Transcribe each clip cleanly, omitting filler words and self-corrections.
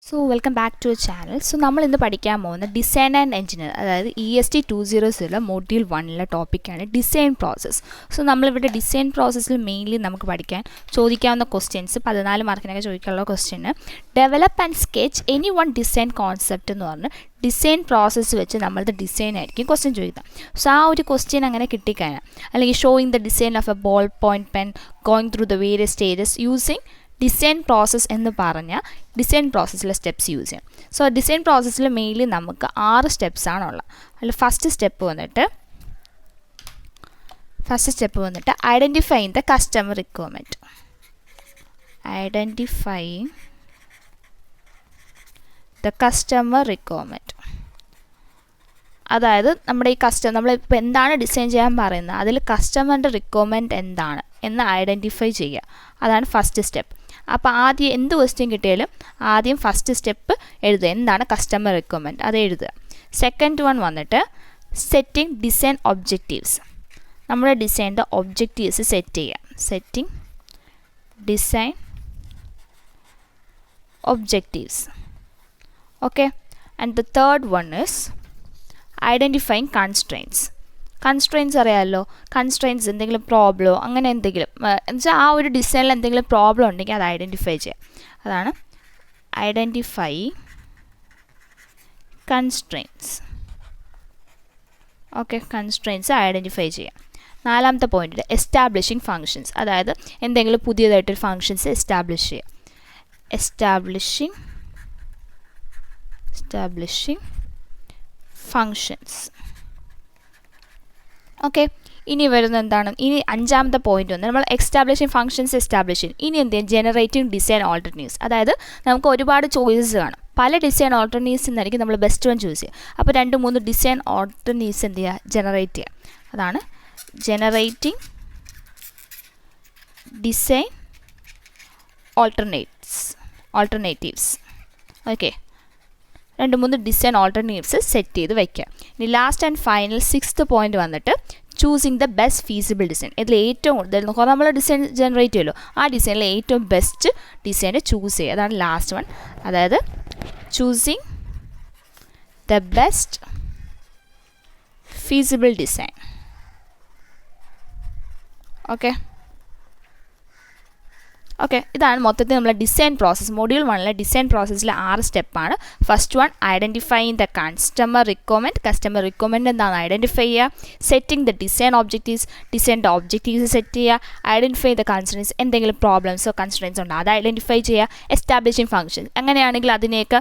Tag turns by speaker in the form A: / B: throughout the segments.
A: So welcome back to our channel. So നമ്മൾ ഇന്ന് പഠിക്കാൻ പോകുന്ന ഡിസൈൻ ആൻഡ് എഞ്ചിനീയർ അതായത് EST 200 മൊഡ്യൂൾ 1ലെ ടോപ്പിക്കാണ് ഡിസൈൻ പ്രോസസ്സ്. സോ നമ്മളിവിടെ ഡിസൈൻ പ്രോസസ്സിൽ മെയിൻലി നമുക്ക് പഠിക്കാൻ ചോദിക്കാവുന്ന ക്വസ്റ്റ്യൻസ് 14 മാർക്കിനൊക്കെ ചോദിക്കാനുള്ള question develop and sketch any one design concept എന്ന് പറഞ്ഞ് ഡിസൈൻ പ്രോസസ്സ് വെച്ച് നമ്മളുടെ ഡിസൈൻ ആയിരിക്കും ക്വസ്റ്റ്യൻ ചോദിക്കുക. സോ ആ ഒരു ക്വസ്റ്റ്യൻ അങ്ങനെ കിട്ടിക്കഴിഞ്ഞാൽ അല്ലെങ്കിൽ showing the design of a ball point pen going through the various stages using design process എന്ന് പറഞ്ഞാൽ ഡിസൈൻ പ്രോസസ്സിലെ സ്റ്റെപ്സ് യൂസ് ചെയ്യും. സോ ഡിസൈൻ പ്രോസസ്സിൽ മെയിൻലി നമുക്ക് 6 സ്റ്റെപ്സാണുള്ളത്. അതിൽ ഫസ്റ്റ് സ്റ്റെപ്പ് വന്നിട്ട് identifying the customer requirement. Identifying the customer requirement അതായത് നമ്മുടെ ഈ നമ്മളിപ്പോൾ എന്താണ് ഡിസൈൻ ചെയ്യാൻ പറയുന്നത് അതിൽ കസ്റ്റമറിൻ്റെ റിക്വയർമെൻറ്റ് എന്താണ് എന്ന് ഐഡൻറ്റിഫൈ ചെയ്യുക. അതാണ് ഫസ്റ്റ് സ്റ്റെപ്പ്. അപ്പോൾ ആദ്യം എന്ത് ക്വസ്റ്റ്യൻ കിട്ടിയാലും ആദ്യം ഫസ്റ്റ് സ്റ്റെപ്പ് എഴുതുക, എന്താണ് കസ്റ്റമർ റിക്വയർമെൻറ്റ് അത് എഴുതുക. സെക്കൻഡ് വൺ വന്നിട്ട് സെറ്റിംഗ് ഡിസൈൻ ഒബ്ജക്റ്റീവ്സ്. നമ്മുടെ ഡിസൈൻ്റെ ഒബ്ജക്റ്റീവ്സ് സെറ്റ് ചെയ്യുക. Setting design objectives. Okay. And the third one is identifying constraints. Constraints അറിയാമല്ലോ. കൺസ്ട്രെയിൻറ്റ്സ് എന്തെങ്കിലും പ്രോബ്ലമോ അങ്ങനെ എന്തെങ്കിലും എന്നുവെച്ചാൽ ആ ഒരു ഡിസൈനിൽ എന്തെങ്കിലും പ്രോബ്ലം ഉണ്ടെങ്കിൽ അത് ഐഡൻറ്റിഫൈ ചെയ്യുക. അതാണ് ഐഡൻറ്റിഫൈ കൺസ്ട്രെയിൻറ്റ്സ്. ഓക്കെ, കൺസ്ട്രെയിൻറ്റ്സ് ഐഡൻറ്റിഫൈ ചെയ്യുക. നാലാമത്തെ പോയിന്റ് എസ്റ്റാബ്ലിഷിങ് ഫങ്ഷൻസ്, അതായത് എന്തെങ്കിലും പുതിയതായിട്ടൊരു ഫങ്ഷൻസ് എസ്റ്റാബ്ലിഷ് ചെയ്യുക. Establishing functions. ഓക്കെ. ഇനി വരുന്നത് എന്താണ്? ഇനി അഞ്ചാമത്തെ പോയിന്റ് വന്ന് നമ്മൾ എസ്റ്റാബ്ലിഷിങ് ഫങ്ഷൻസ് എസ്റ്റാബ്ലിഷ് ചെയ്യും. ഇനി എന്ത് ചെയ്യും? Generating design alternatives. അതായത് നമുക്ക് ഒരുപാട് ചോയ്സസ് കാണും. പല ഡിസൈൻ ഓൾട്ടർനേറ്റീവ്സ് എന്നായിരിക്കും നമ്മൾ ബെസ്റ്റ് വൺ ചൂസ് ചെയ്യുക. അപ്പോൾ 2-3 ഡിസൈൻ ഓൾട്ടർനേറ്റീവ്സ് എന്ത് ചെയ്യുക? ജനറേറ്റ് ചെയ്യുക. അതാണ് generating design alternatives. Okay, 2-3 design alternatives set ചെയ്ത് വയ്ക്കുക. ഇനി last and final 6th point വന്നിട്ട് choosing the best feasible design. ഇതിൽ ഏറ്റവും കൂടുതൽ നമ്മൾ ഡിസൈൻ ജനറേറ്റ് ചെയ്യുമല്ലോ, ആ ഡിസൈനിൽ ഏറ്റവും ബെസ്റ്റ് ഡിസൈൻ ചൂസ് ചെയ്യുക. അതാണ് ലാസ്റ്റ് വൺ. അതായത് choosing the best feasible design. Okay, ഇതാണ് മൊത്തത്തിൽ നമ്മളെ ഡിസൈൻ പ്രോസസ്സ്. മൊഡ്യൂൾ 1ലെ ഡിസൈൻ പ്രോസസ്സിലെ 6 സ്റ്റെപ്പാണ്. First one identifying the customer requirement. Customer requirement എന്താണെന്ന് ഐഡൻറ്റിഫൈ ചെയ്യുക. Setting the design objectives. ഡിസൈൻ്റെ ഒബ്ജക്റ്റീവ്സ് സെറ്റ് ചെയ്യുക. Identify the constraints. എന്തെങ്കിലും പ്രോബ്ലംസോ കൺസ്ട്രെയിൻറ്റ്സ് ഉണ്ടോ അത് ഐഡൻറ്റിഫൈ ചെയ്യുക. Establishing functions. അങ്ങനെയാണെങ്കിൽ അതിനെയൊക്കെ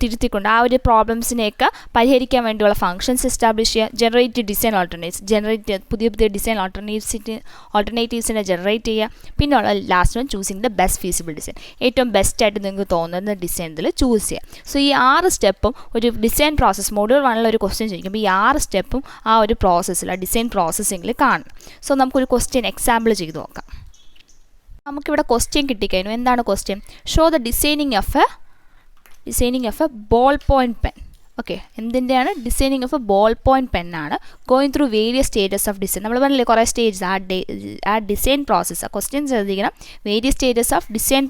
A: തിരുത്തിക്കൊണ്ട് ആ ഒരു പ്രോബ്ലംസിനെയൊക്കെ പരിഹരിക്കാൻ വേണ്ടിയുള്ള ഫങ്ഷൻസ് എസ്റ്റാബ്ലിഷ് ചെയ്യുക. Generate design alternatives. പുതിയ ഡിസൈൻ ഓൾട്ടർനേറ്റീവ്സിനെ ജനറേറ്റ് ചെയ്യുക. പിന്നെയുള്ള last one choosing the best feasible design. ഏറ്റവും ബെസ്റ്റായിട്ട് നിങ്ങൾക്ക് തോന്നുന്ന ഡിസൈൻ ഇതിൽ ചൂസ് ചെയ്യുക. സോ ഈ 6 സ്റ്റെപ്പും ഒരു ഡിസൈൻ പ്രോസസ്സ് മൊഡ്യൂൾ 1ൽ ഒരു ക്വസ്റ്റ്യൻ ചോദിക്കുമ്പോൾ ഈ 6 സ്റ്റെപ്പും ആ ഒരു പ്രോസസ്സിൽ ആ ഡിസൈൻ പ്രോസസ്സിങ്ങിൽ കാണണം. സോ നമുക്കൊരു ക്വസ്റ്റ്യൻ എക്സാമ്പിൾ ചെയ്ത് നോക്കാം. നമുക്കിവിടെ ക്വസ്റ്റ്യൻ കിട്ടിക്കഴിഞ്ഞു. എന്താണ് question? Show the designing of a ball point pen. Okay, എന്തിൻ്റെയാണ്? Designing of a ball point പെന്നാണ്. Going through various stages of design. നമ്മൾ പറഞ്ഞില്ലേ കുറേ സ്റ്റേജസ്. ആ ഡിസൈൻ പ്രോസസ്സ്, ആ ക്വസ്റ്റ്യൻ ശ്രദ്ധിക്കണം. വേരിയസ് സ്റ്റേജസ് ഓഫ് ഡിസൈൻ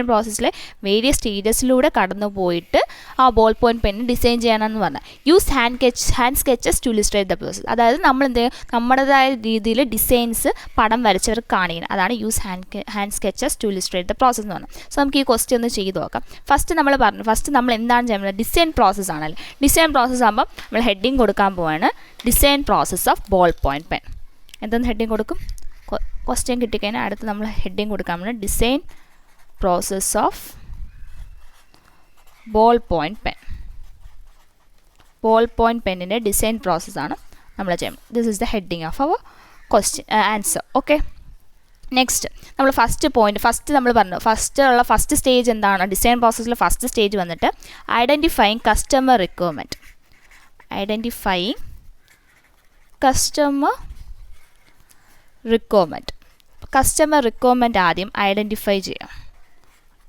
A: പ്രോസസ്സിലെ വേരിയസ് സ്റ്റേജസിലൂടെ കടന്നു പോയിട്ട് ആ ബോൾ പോയിൻറ്റ് പെന്ന് ഡിസൈൻ ചെയ്യാനെന്ന് പറഞ്ഞാൽ use hand sketches to illustrate the process. അതായത് നമ്മൾ എന്ത് ചെയ്യും? നമ്മുടേതായ രീതിയിൽ ഡിസൈൻസ് പടം വരച്ചവർക്ക് കാണിക്കണം. അതാണ് use hand sketches to illustrate the process എന്ന് പറഞ്ഞാൽ. സോ നമുക്ക് ഈ ക്വസ്റ്റ്യൻ ഒന്ന് ചെയ്ത് നോക്കാം. ഫസ്റ്റ് നമ്മൾ എന്താണ് ചെയ്യുന്നത്? ഡിസൈൻ പ്രോസസ്സ് ആണ്. ഡിസൈൻ പ്രോസസ്സ് ആകുമ്പോൾ നമ്മൾ ഹെഡിങ് കൊടുക്കാൻ പോവാണ്. Design process of ball point pen. എന്തെന്ന് ഹെഡിങ് കൊടുക്കും? ക്വസ്റ്റ്യൻ കിട്ടിക്കഴിഞ്ഞാൽ അടുത്ത് നമ്മൾ ഹെഡിങ് കൊടുക്കാൻ പോകുന്നത് design process of ball point pen. Ball point പെന്നിൻ്റെ ഡിസൈൻ പ്രോസസ്സാണ് നമ്മൾ ചെയ്യുന്നത്. This is the heading of our question answer. Okay. Next നമ്മൾ നമ്മൾ പറഞ്ഞു ഫസ്റ്റ് സ്റ്റേജ് എന്താണ്? ഡിസൈൻ പ്രോസസ്സിൽ ഫസ്റ്റ് സ്റ്റേജ് വന്നിട്ട് identifying customer requirement. Customer requirement ആദ്യം ഐഡൻറ്റിഫൈ ചെയ്യാം.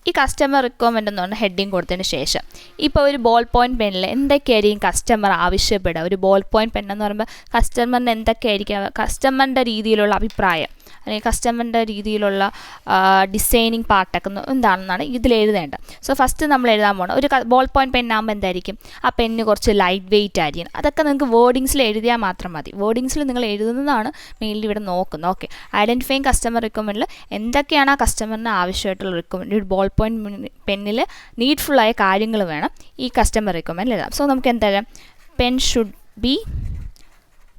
A: ഈ കസ്റ്റമർ റിക്വയർമെൻറ്റ് എന്ന് പറഞ്ഞാൽ ഹെഡിങ് കൊടുത്തതിന് ശേഷം ഇപ്പോൾ ഒരു ബോൾ പോയിൻറ്റ് പെന്നിൽ എന്തൊക്കെയായിരിക്കും കസ്റ്റമർ ആവശ്യപ്പെടുക? ഒരു ബോൾ പോയിൻറ്റ് പെൻ എന്ന് പറയുമ്പോൾ കസ്റ്റമറിന് എന്തൊക്കെയായിരിക്കും കസ്റ്റമറിൻ്റെ രീതിയിലുള്ള അഭിപ്രായം അല്ലെങ്കിൽ കസ്റ്റമറിൻ്റെ രീതിയിലുള്ള ഡിസൈനിങ് പാർട്ടൊക്കെ എന്താണെന്നാണ് ഇതിൽ എഴുതേണ്ടത്. സോ ഫസ്റ്റ് നമ്മൾ എഴുതാൻ പോകണം. ഒരു ബോൾ പോയിൻറ്റ് പെന്നാകുമ്പോൾ എന്തായിരിക്കും? ആ പെന്ന് കുറച്ച് ലൈറ്റ് വെയിറ്റ് ആയിരിക്കും. അതൊക്കെ നിങ്ങൾക്ക് വേർഡിങ്സിൽ എഴുതിയാൽ മാത്രം മതി. വേർഡിങ്സിൽ നിങ്ങൾ എഴുതുന്നതാണ് മെയിൻലി ഇവിടെ നോക്കുന്നത്. ഓക്കെ, ഐഡൻറ്റിഫൈങ് കസ്റ്റമർ റിക്വയർമെൻറ്റിൽ എന്തൊക്കെയാണ് ആ കസ്റ്റമറിന് ആവശ്യമായിട്ടുള്ള റിക്വയർമെൻറ്റ്, ഒരു ബോൾ പോയിൻറ്റ് പെന്നിൽ നീഡ്ഫുള്ളായ കാര്യങ്ങൾ വേണം ഈ കസ്റ്റമർ റിക്വയർമെൻറ്റിൽ എഴുതാം. സോ നമുക്ക് എന്തായാലും പെൻ ഷുഡ് ബി,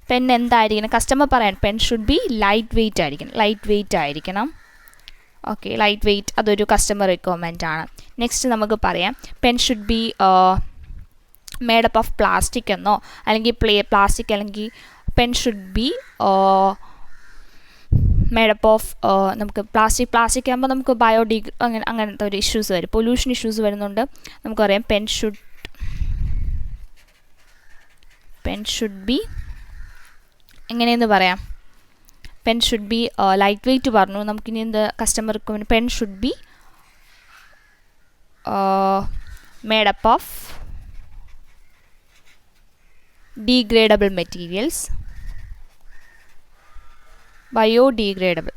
A: പെൻ എന്തായിരിക്കണം? കസ്റ്റമർ പറയാൻ pen should be light wait ആയിരിക്കണം. ലൈറ്റ് വെയിറ്റ് ആയിരിക്കണം. ഓക്കെ, ലൈറ്റ് വെയിറ്റ് അതൊരു കസ്റ്റമർ റിക്വയർമെൻ്റ് ആണ്. നെക്സ്റ്റ് നമുക്ക് പറയാം pen should be made up of plastic എന്നോ അല്ലെങ്കിൽ പ്ലാസ്റ്റിക് അല്ലെങ്കിൽ pen should be made up of നമുക്ക് പ്ലാസ്റ്റിക് ആകുമ്പോൾ നമുക്ക് അങ്ങനത്തെ ഒരു ഇഷ്യൂസ് വരും, പൊല്യൂഷൻ ഇഷ്യൂസ് വരുന്നുണ്ട്. നമുക്കറിയാം പെൻ ഷുഡ് ബി എങ്ങനെയെന്ന് പറയാം? Pen should be light weight പറഞ്ഞു. നമുക്കിനി എന്ത് customer requirement? Pen should be made up of degradable materials, biodegradable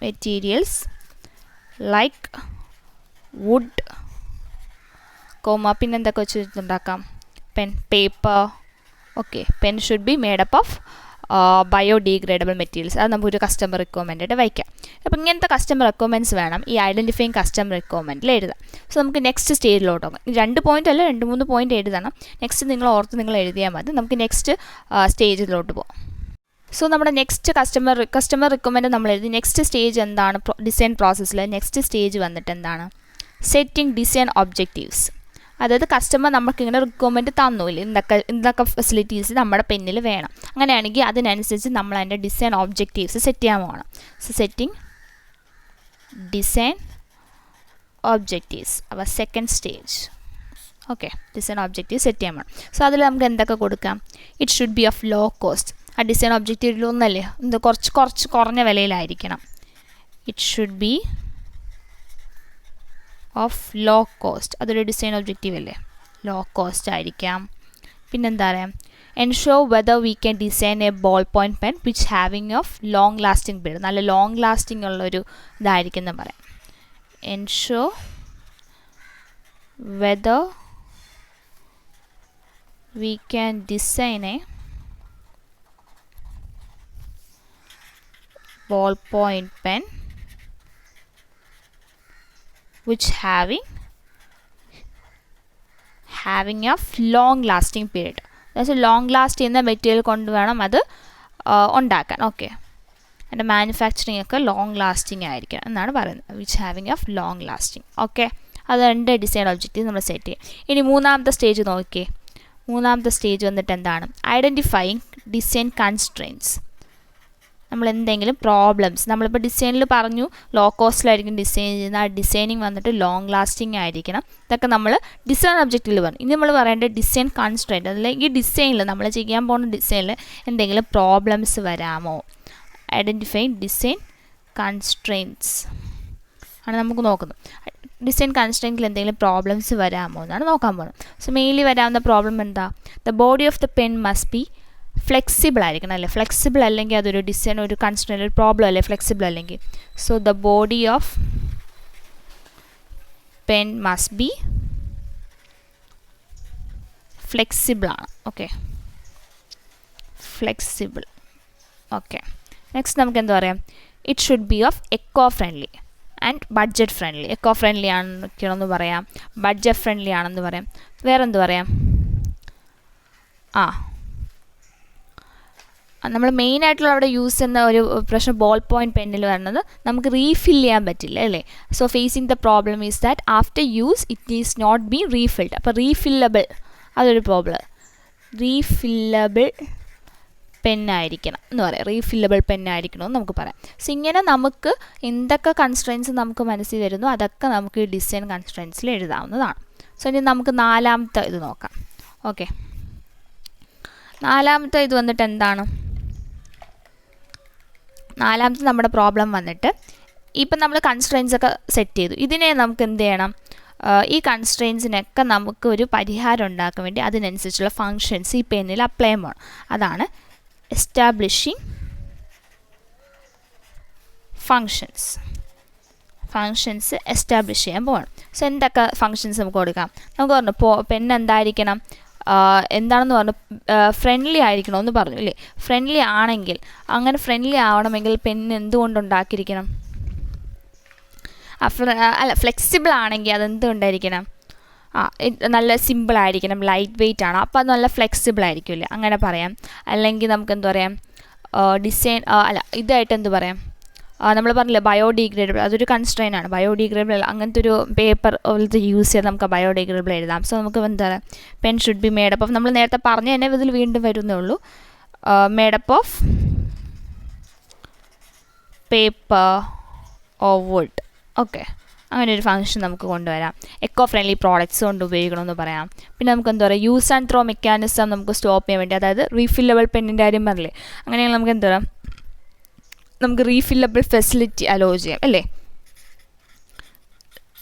A: materials like wood, പിന്നെന്തൊക്കെ വെച്ചിട്ടുണ്ടാക്കാം? Pen, paper. Okay, pen should be made up of biodegradable materials. അത് നമുക്കൊരു customer റിക്വയർമെൻറ്റായിട്ട് വയ്ക്കാം. അപ്പോൾ ഇങ്ങനത്തെ കസ്റ്റമർ റിക്വയർമെൻറ്റ്സ് വേണം ഈ ഐഡൻറ്റിഫൈങ് കസ്റ്റമർ റിക്വയർമെൻറ്റിൽ എഴുതാം. സോ നമുക്ക് നെക്സ്റ്റ് സ്റ്റേജിലോട്ട് പോകാം. 2 പോയിൻ്റ് അല്ല 2-3 പോയിൻ്റ് എഴുതണം. നെക്സ്റ്റ് നിങ്ങൾ ഓർത്ത് എഴുതിയാൽ മതി. നമുക്ക് നെക്സ്റ്റ് സ്റ്റേജിലോട്ട് പോകാം. സോ നമ്മുടെ നെക്സ്റ്റ് കസ്റ്റമർ റിക്വയർമെൻറ്റ് നമ്മൾ എഴുതി. നെക്സ്റ്റ് സ്റ്റേജ് എന്താണ്? ഡിസൈൻ പ്രോസസ്സിൽ നെക്സ്റ്റ് സ്റ്റേജ് വന്നിട്ട് എന്താണ്? Setting design objectives. അതായത് കസ്റ്റമർ നമുക്കിങ്ങനെ റിക്വയർമെൻറ്റ് തന്നൂല്ലേ, എന്തൊക്കെ ഫെസിലിറ്റീസ് നമ്മുടെ പെന്നിൽ വേണം. അങ്ങനെയാണെങ്കിൽ അതിനനുസരിച്ച് നമ്മൾ അതിൻ്റെ ഡിസൈൻ ഒബ്ജക്റ്റീവ്സ് സെറ്റ് ചെയ്യാൻ പോകണം. So setting design objectives our second stage. Okay, design objective set ചെയ്യാൻ വേണം. സോ അതിൽ നമുക്ക് എന്തൊക്കെ കൊടുക്കാം? It should be of low cost. ആ ഡിസൈൻ ഒബ്ജക്റ്റീവിലൊന്നല്ലേ കുറച്ച് കുറഞ്ഞ വിലയിലായിരിക്കണം. It should be of low cost. അതൊരു ഡിസൈൻ ഒബ്ജക്റ്റീവ് അല്ലേ, ലോ കോസ്റ്റ് ആയിരിക്കാം. പിന്നെന്താ പറയുക? Ensure whether we can design a ball point pen which having of long lasting period. നല്ല ലോങ് ലാസ്റ്റിംഗ് ഉള്ളൊരു ഇതായിരിക്കും എന്ന് പറയാം. Ensure whether we can design A ball point pen which having a long lasting period. That's a long last in the material കൊണ്ട് വേണം അത് ഉണ്ടാക്കാൻ. Okay, അതിൻ്റെ മാനുഫാക്ചറിങ് ഒക്കെ ലോങ് ലാസ്റ്റിംഗ് ആയിരിക്കണം എന്നാണ് പറയുന്നത്. Which having of long lasting. Okay, അത് 2 ഡിസൈൻ ഒബ്ജക്റ്റീവ് നമ്മൾ സെറ്റ് ചെയ്യും. ഇനി മൂന്നാമത്തെ സ്റ്റേജ് നോക്കിയേ. മൂന്നാമത്തെ സ്റ്റേജ് വന്നിട്ട് എന്താണ്? Identifying design constraints. നമ്മൾ എന്തെങ്കിലും പ്രോബ്ലംസ്, നമ്മളിപ്പോൾ ഡിസൈനിൽ പറഞ്ഞു ലോ കോസ്റ്റിലായിരിക്കും ഡിസൈൻ ചെയ്യുന്നത്. ആ ഡിസൈനിങ് വന്നിട്ട് ലോങ് ലാസ്റ്റിംഗ് ആയിരിക്കണം. ഇതൊക്കെ നമ്മൾ ഡിസൈൻ ഒബ്ജക്റ്റിൽ പറഞ്ഞു. ഇനി നമ്മൾ പറയേണ്ടത് ഡിസൈൻ കൺസ്ട്രെയിൻറ്റ്. അല്ലെങ്കിൽ ഈ ഡിസൈനിൽ നമ്മൾ ചെയ്യാൻ പോകുന്ന ഡിസൈനിൽ എന്തെങ്കിലും പ്രോബ്ലംസ് വരാമോ? ഐഡൻറ്റിഫൈ ഡിസൈൻ കൺസ്ട്രെയിൻറ്റ്സ് ആണ് നമുക്ക് നോക്കുന്നത്. ഡിസൈൻ കൺസ്ട്രെയിൻറ്റിൽ എന്തെങ്കിലും പ്രോബ്ലംസ് വരാമോ എന്നാണ് നോക്കാൻ പോകുന്നത്. സോ മെയിൻലി വരാവുന്ന പ്രോബ്ലം എന്താ? The body of the pen must be flexible ആയിരിക്കണം അല്ലേ. ഫ്ലെക്സിബിൾ അല്ലെങ്കിൽ അതൊരു ഡിസൈൻ ഒരു കൺസ്ട്രെയിൻറ്റ് ഒരു പ്രോബ്ലം അല്ലേ ഫ്ലെക്സിബിൾ അല്ലെങ്കിൽ. So the body of pen must be flexible ആണ്. Okay, flexible. ഓക്കെ, നെക്സ്റ്റ് നമുക്ക് എന്താ പറയാം? It should be of eco friendly and budget friendly. Eco friendly ആണെന്ന് പറയാം, ബഡ്ജറ്റ് ഫ്രണ്ട്ലി ആണെന്ന് പറയാം. വേറെന്ത് പറയാം? നമ്മൾ മെയിനായിട്ടുള്ള അവിടെ യൂസ് ചെയ്യുന്ന ഒരു പ്രശ്നം ബോൾ പോയിൻറ്റ് പെന്നിൽ വരുന്നത് നമുക്ക് റീഫിൽ ചെയ്യാൻ പറ്റില്ല അല്ലേ. So facing the problem is that after use it is not be refilled. അപ്പോൾ റീഫില്ലബിൾ അതൊരു പ്രോബ്ലം. റീഫില്ലബിൾ പെന്നായിരിക്കണം എന്ന് പറയാം. റീഫില്ലബിൾ പെന്നായിരിക്കണമെന്ന് നമുക്ക് പറയാം. സോ ഇങ്ങനെ നമുക്ക് എന്തൊക്കെ കൺസ്ട്രെയിൻസ് നമുക്ക് മനസ്സിൽ വരുന്നു അതൊക്കെ നമുക്ക് ഡിസൈൻ കൺസ്ട്രെയിൻസിൽ എഴുതാവുന്നതാണ്. സോ ഇനി നമുക്ക് നാലാമത്തെ ഇത് നോക്കാം. ഓക്കെ, നാലാമത്തെ ഇത് വന്നിട്ട് എന്താണ്? നാലാമത്തെ നമ്മുടെ പ്രോബ്ലം വന്നിട്ട് ഇപ്പം നമ്മൾ കൺസ്ട്രെയിൻസ് ഒക്കെ സെറ്റ് ചെയ്തു. ഇതിനെ നമുക്ക് എന്ത് ചെയ്യണം, ഈ കൺസ്ട്രെയിൻസിനൊക്കെ നമുക്ക് ഒരു പരിഹാരം ഉണ്ടാക്കാൻ വേണ്ടി അതിനനുസരിച്ചുള്ള ഫങ്ഷൻസ് ഈ പെന്നിൽ അപ്ലൈ ചെയ്യണം. അതാണ് എസ്റ്റാബ്ലിഷിങ് ഫങ്ഷൻസ് എസ്റ്റാബ്ലിഷ് ചെയ്യാൻ പോകണം. സോ എന്തൊക്കെ ഫങ്ഷൻസ് നമുക്ക് കൊടുക്കാം? നമുക്ക് പറഞ്ഞു പെൻ എന്തായിരിക്കണം, എന്താണെന്ന് പറഞ്ഞു, ഫ്രണ്ട്ലി ആയിരിക്കണമെന്ന് പറഞ്ഞു ഇല്ലേ. ഫ്രണ്ട്ലി ആണെങ്കിൽ, അങ്ങനെ ഫ്രണ്ട്ലി ആവണമെങ്കിൽ പെൻ എന്തുകൊണ്ടുണ്ടാക്കിയിരിക്കണം? അല്ല, ഫ്ലെക്സിബിൾ ആണെങ്കിൽ അതെന്തുകൊണ്ടായിരിക്കണം? നല്ല സിമ്പിളായിരിക്കണം, ലൈറ്റ് വെയ്റ്റ് ആണ്, അപ്പോൾ അത് നല്ല ഫ്ലെക്സിബിൾ ആയിരിക്കില്ലേ, അങ്ങനെ പറയാം. അല്ലെങ്കിൽ നമുക്ക് എന്ത് പറയാം, ഡിസൈൻ അല്ല ഇതായിട്ട് എന്ത് പറയാം, നമ്മൾ പറഞ്ഞില്ലേ ബയോഡിഗ്രേഡബിൾ, അതൊരു കൺസ്ട്രെയിൻ ആണ്. ബയോഡിഗ്രേഡബിൾ അങ്ങനത്തെ ഒരു പേപ്പർ പോലത്തെ യൂസ് ചെയ്ത് നമുക്ക് ബയോഡിഗ്രേഡബിൾ എഴുതാം. സോ നമുക്ക് എന്താ pen should be made up of, നമ്മൾ നേരത്തെ പറഞ്ഞ തന്നെ ഇതിൽ വീണ്ടും വരുന്നേ ഉള്ളൂ, made up of paper or wood. Okay, അങ്ങനെ ഒരു ഫംഗ്ഷൻ നമുക്ക് കൊണ്ടുവരാം. എക്കോ ഫ്രണ്ട്ലി പ്രോഡക്റ്റ്സ് കൊണ്ട് ഉപയോഗിക്കണമെന്ന് പറയാം. പിന്നെ നമുക്ക് എന്താ പറയുക, യൂസ് ആൻഡ് ത്രോ മെക്കാനിസം നമുക്ക് സ്റ്റോപ്പ് ചെയ്യാൻ വേണ്ടി, അതായത് റീഫില്ലബിൾ പെന്നിൻ്റെ കാര്യം പറഞ്ഞില്ലേ, അങ്ങനെയാണെങ്കിൽ നമുക്ക് എന്താ പറയുക, നമുക്ക് റീഫില്ലബിൾ ഫെസിലിറ്റി അലോ ചെയ്യാം അല്ലേ.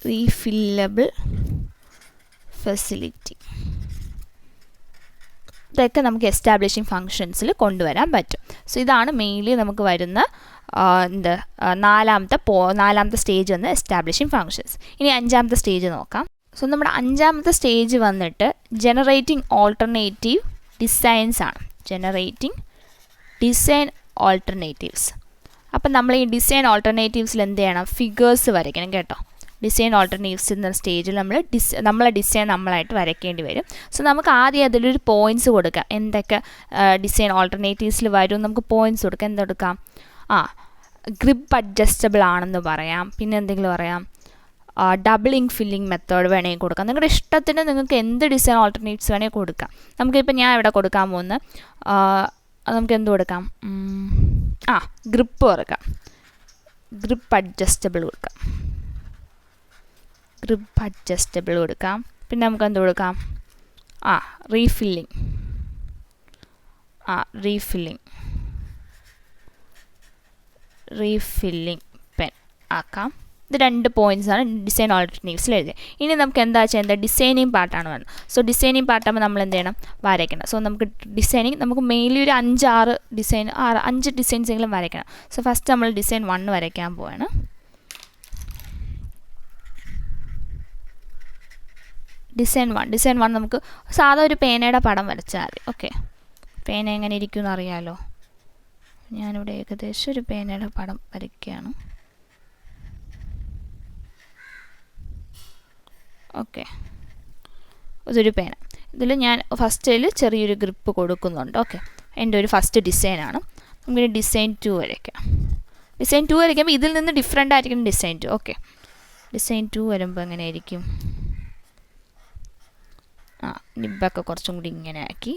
A: റീഫില്ലബിൾ ഫെസിലിറ്റി ഇതൊക്കെ നമുക്ക് എസ്റ്റാബ്ലിഷിങ് ഫങ്ഷൻസിൽ കൊണ്ടുവരാൻ പറ്റും. സോ ഇതാണ് മെയിൻലി നമുക്ക് വരുന്ന നാലാമത്തെ സ്റ്റേജ് വന്ന് എസ്റ്റാബ്ലിഷിങ് ഫങ്ഷൻസ്. ഇനി അഞ്ചാമത്തെ സ്റ്റേജ് നോക്കാം. സോ നമ്മുടെ അഞ്ചാമത്തെ സ്റ്റേജ് വന്നിട്ട് ജനറേറ്റിംഗ് ഓൾട്ടർനേറ്റീവ് ഡിസൈൻസ് ആണ്. Generating design alternatives. അപ്പം നമ്മൾ ഈ ഡിസൈൻ ഓൾട്ടർനേറ്റീവ്സിൽ എന്ത് ചെയ്യണം, ഫിഗേഴ്സ് വരയ്ക്കണം കേട്ടോ. ഡിസൈൻ ഓൾട്ടർനേറ്റീവ്സ് എന്ന സ്റ്റേജിൽ നമ്മളെ ഡിസൈൻ നമ്മളായിട്ട് വരയ്ക്കേണ്ടി വരും. സോ നമുക്ക് ആദ്യം അതിലൊരു പോയിൻറ്റ്സ് കൊടുക്കാം. എന്തൊക്കെ ഡിസൈൻ ഓൾട്ടർനേറ്റീവ്സിൽ വരും നമുക്ക് പോയിൻറ്റ്സ് കൊടുക്കാം. എന്തെടുക്കാം, ഗ്രിപ്പ് അഡ്ജസ്റ്റബിൾ ആണെന്ന് പറയാം. പിന്നെ എന്തെങ്കിലും പറയാം, ഡബിളിങ് ഫില്ലിംഗ് മെത്തേഡ് വേണമെങ്കിൽ കൊടുക്കാം. നിങ്ങളുടെ ഇഷ്ടത്തിന് നിങ്ങൾക്ക് എന്ത് ഡിസൈൻ ഓൾട്ടർനേറ്റീവ്സ് വേണമെങ്കിൽ കൊടുക്കാം. നമുക്കിപ്പോൾ ഞാൻ ഇവിടെ കൊടുക്കാൻ പോകുന്ന നമുക്ക് എന്ത് കൊടുക്കാം, ഗ്രിപ്പ് കൊടുക്കാം, ഗ്രിപ്പ് അഡ്ജസ്റ്റബിൾ കൊടുക്കാം, ഗ്രിപ്പ് അഡ്ജസ്റ്റബിൾ കൊടുക്കാം. പിന്നെ നമുക്ക് എന്ത് കൊടുക്കാം, റീഫില്ലിംഗ് പെൻ ആക്കാം. ഇത് 2 പോയിൻറ്റ്സാണ് ഡിസൈൻ ഓൾട്ടർനേറ്റീവ്സിൽ എഴുതിയത്. ഇനി നമുക്ക് എന്താ ചെയ്യേണ്ടത്, ഡിസൈനിങ് പാർട്ടാണ് വേണം. സോ ഡിസൈനിങ് പാർട്ടാകുമ്പോൾ നമ്മൾ എന്ത് ചെയ്യണം, വരയ്ക്കണം. സോ നമുക്ക് ഡിസൈനിങ് നമുക്ക് മെയിൻലി ഒരു 5 ഡിസൈൻസ് എങ്കിലും വരയ്ക്കണം. സോ ഫസ്റ്റ് നമ്മൾ ഡിസൈൻ 1 വരയ്ക്കാൻ പോവാണ്. ഡിസൈൻ 1 നമുക്ക് സാധാ ഒരു പേനയുടെ പടം വരച്ചാൽ മതി. ഓക്കെ, പേന എങ്ങനെ ഇരിക്കുമെന്ന് അറിയാമല്ലോ. ഞാനിവിടെ ഏകദേശം ഒരു പേനയുടെ പടം വരയ്ക്കുകയാണ്. ഓക്കെ, ഇതൊരു പേന. ഇതിൽ ഞാൻ ഫസ്റ്റിൽ ചെറിയൊരു ഗ്രിപ്പ് കൊടുക്കുന്നുണ്ട്. ഓക്കെ, എൻ്റെ ഒരു ഫസ്റ്റ് ഡിസൈനാണ്. നമുക്ക് ഡിസൈൻ 2 വരയ്ക്കാം. ഡിസൈൻ 2 വരയ്ക്കുമ്പോൾ ഇതിൽ നിന്ന് ഡിഫറെൻ്റ് ആയിരിക്കും ഡിസൈൻ 2. ഓക്കെ, ഡിസൈൻ 2 വരുമ്പോൾ എങ്ങനെ ആയിരിക്കും, നിബ്ബൊക്കെ കുറച്ചും കൂടി ഇങ്ങനെ ആക്കി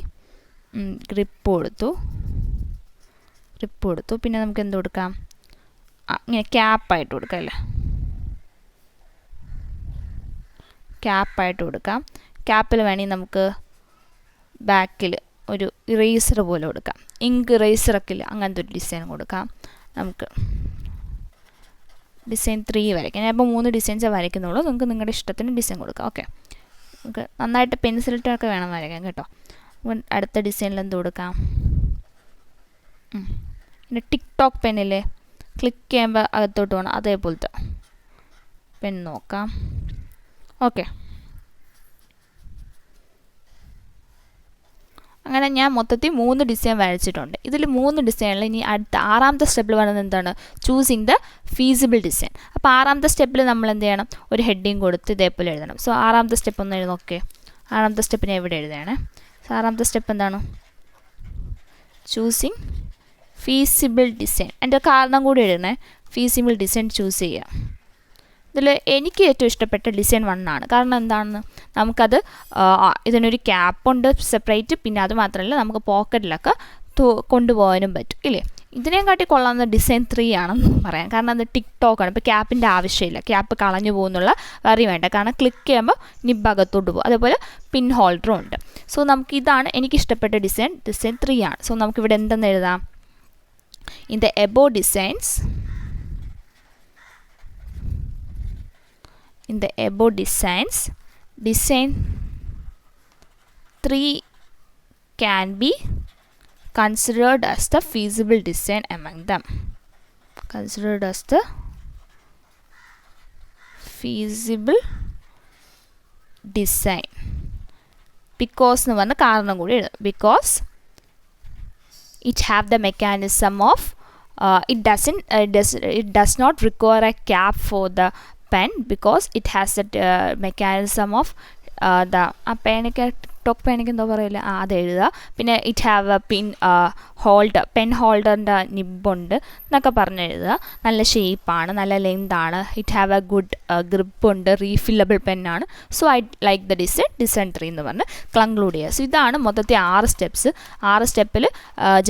A: ഗ്രിപ്പ് കൊടുത്തു. പിന്നെ നമുക്ക് എന്ത് കൊടുക്കാം, ഇങ്ങനെ ക്യാപ്പായിട്ട് കൊടുക്കാം അല്ലേ, ക്യാപ്പായിട്ട് കൊടുക്കാം. ക്യാപ്പിൽ വേണമെങ്കിൽ നമുക്ക് ബാക്കിൽ ഒരു ഇറേസർ പോലെ കൊടുക്കാം. ഇങ്ക് ഇറേസറൊക്കെ ഇല്ല, അങ്ങനത്തെ ഒരു ഡിസൈൻ കൊടുക്കാം. നമുക്ക് ഡിസൈൻ 3 വരയ്ക്കാം. ഞാൻ ഇപ്പോൾ 3 ഡിസൈൻസേ വരയ്ക്കുന്നുള്ളൂ. നിങ്ങൾക്ക് നിങ്ങളുടെ ഇഷ്ടത്തിന് ഡിസൈൻ കൊടുക്കാം. ഓക്കെ, നമുക്ക് നന്നായിട്ട് പെൻസിലിട്ടൊക്കെ വേണം വരയ്ക്കാൻ കേട്ടോ. അടുത്ത ഡിസൈനിൽ എന്ത് കൊടുക്കാം, പിന്നെ ടിക്ടോക്ക് പെന്നില്ലേ, ക്ലിക്ക് ചെയ്യുമ്പോൾ അകത്തോട്ട് പോകണം, അതേപോലത്തെ പെൻ നോക്കാം. ഓക്കെ, അങ്ങനെ ഞാൻ മൊത്തത്തിൽ 3 ഡിസൈൻ വരച്ചിട്ടുണ്ട്. ഇതിൽ 3 ഡിസൈനിൽ ഇനി അടുത്ത 6ാമത്തെ സ്റ്റെപ്പിൽ വരുന്നത് എന്താണ്, ചൂസിങ് ദ ഫീസിബിൾ ഡിസൈൻ. അപ്പോൾ 6ാമത്തെ സ്റ്റെപ്പിൽ നമ്മൾ എന്ത് ചെയ്യണം, ഒരു ഹെഡിങ് കൊടുത്ത് ഇതേപോലെ എഴുതണം. സോ 6ാമത്തെ സ്റ്റെപ്പ് ഒന്ന് നോക്കേ. 6ാമത്തെ സ്റ്റെപ്പിനെ എവിടെ എഴുതുകയാണ്. സോ 6ാമത്തെ സ്റ്റെപ്പ് എന്താണ്, ചൂസിങ് ഫീസിബിൾ ഡിസൈൻ. എൻ്റെ കാരണം കൂടി എഴുതണേ, ഫീസിബിൾ ഡിസൈൻ ചൂസ് ചെയ്യുക. ഇതിൽ എനിക്ക് ഏറ്റവും ഇഷ്ടപ്പെട്ട ഡിസൈൻ 1 ആണ്. കാരണം എന്താണെന്ന്, നമുക്കത് ഇതിനൊരു ക്യാപ്പുണ്ട് സെപ്പറേറ്റ്. പിന്നെ അത് മാത്രമല്ല നമുക്ക് പോക്കറ്റിലൊക്കെ കൊണ്ടുപോകാനും പറ്റും ഇല്ലേ. ഇതിനെയും കാട്ടി കൊള്ളാവുന്ന ഡിസൈൻ 3 ആണെന്ന് പറയാം. കാരണം അത് ടിക്ടോക്കാണ്. ഇപ്പോൾ ക്യാപ്പിൻ്റെ ആവശ്യമില്ല, ക്യാപ്പ് കളഞ്ഞു പോകുന്നുള്ള വറി വേണ്ട. കാരണം ക്ലിക്ക് ചെയ്യുമ്പോൾ നിബ് അകത്തോട്ട് പോകും. അതേപോലെ പിൻ ഹോൾഡറും ഉണ്ട്. സോ നമുക്ക് ഇതാണ് എനിക്കിഷ്ടപ്പെട്ട ഡിസൈൻ 3 ആണ്. സോ നമുക്കിവിടെ എന്തെന്ന് എഴുതാം, In the above designs, design 3 can be considered as the feasible design among them. Considered as the feasible design. Because nu vanna kaaranam koodi ezhudam. Because it have the mechanism of it does not require a cap for the pen, because it has that mechanism of the പേനയ്ക്ക് ടോക്ക് പേനയ്ക്ക് എന്താ പറയില്ല അത് എഴുതുക. പിന്നെ it have a holder, pen ഹോൾഡറിൻ്റെ നിബുണ്ട് എന്നൊക്കെ പറഞ്ഞ് എഴുതുക. നല്ല ഷേപ്പാണ്, നല്ല ലെങ്താണ്. ഇറ്റ് ഹാവ് എ ഗുഡ് ഗ്രിപ്പുണ്ട്, റീഫില്ലബിൾ പെന്നാണ്. So I like the design 3 എന്ന് പറഞ്ഞ് കൺക്ലൂഡ് ചെയ്യുക. സോ ഇതാണ് മൊത്തത്തിൽ 6 സ്റ്റെപ്സ്. 6 സ്റ്റെപ്പിൽ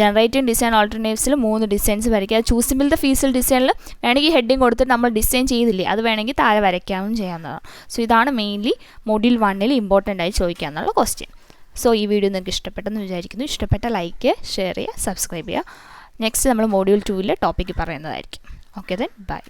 A: ജനറേറ്റിംഗ് ഡിസൈൻ ഓൾട്ടർനേറ്റീവ്സിൽ 3 ഡിസൈൻസ് വരയ്ക്കുക. ചൂസിബിൾ ദ ഫീസിബിൾ ഡിസൈനിൽ വേണമെങ്കിൽ ഹെഡിങ് കൊടുത്തിട്ട് നമ്മൾ ഡിസൈൻ ചെയ്തില്ലേ അത് വേണമെങ്കിൽ താഴെ വരയ്ക്കാവും ചെയ്യാവുന്നതാണ്. സോ ഇതാണ് മെയിൻലി മൊഡ്യൂൾ 1 ഇമ്പോർട്ടൻ്റ് ആയി ചോദിക്കുക എന്നുള്ള ക്വസ്റ്റ്യൻ. സോ ഈ വീഡിയോ നിങ്ങൾക്ക് ഇഷ്ടപ്പെട്ടെന്ന് വിചാരിക്കുന്നു. ഇഷ്ടപ്പെട്ട ലൈക്ക്, ഷെയർ ചെയ്യുക, സബ്സ്ക്രൈബ് ചെയ്യുക. നെക്സ്റ്റ് നമ്മൾ മൊഡ്യൂൾ 2 ടോപ്പിക്ക് പറയുന്നതായിരിക്കും. Okay then bye.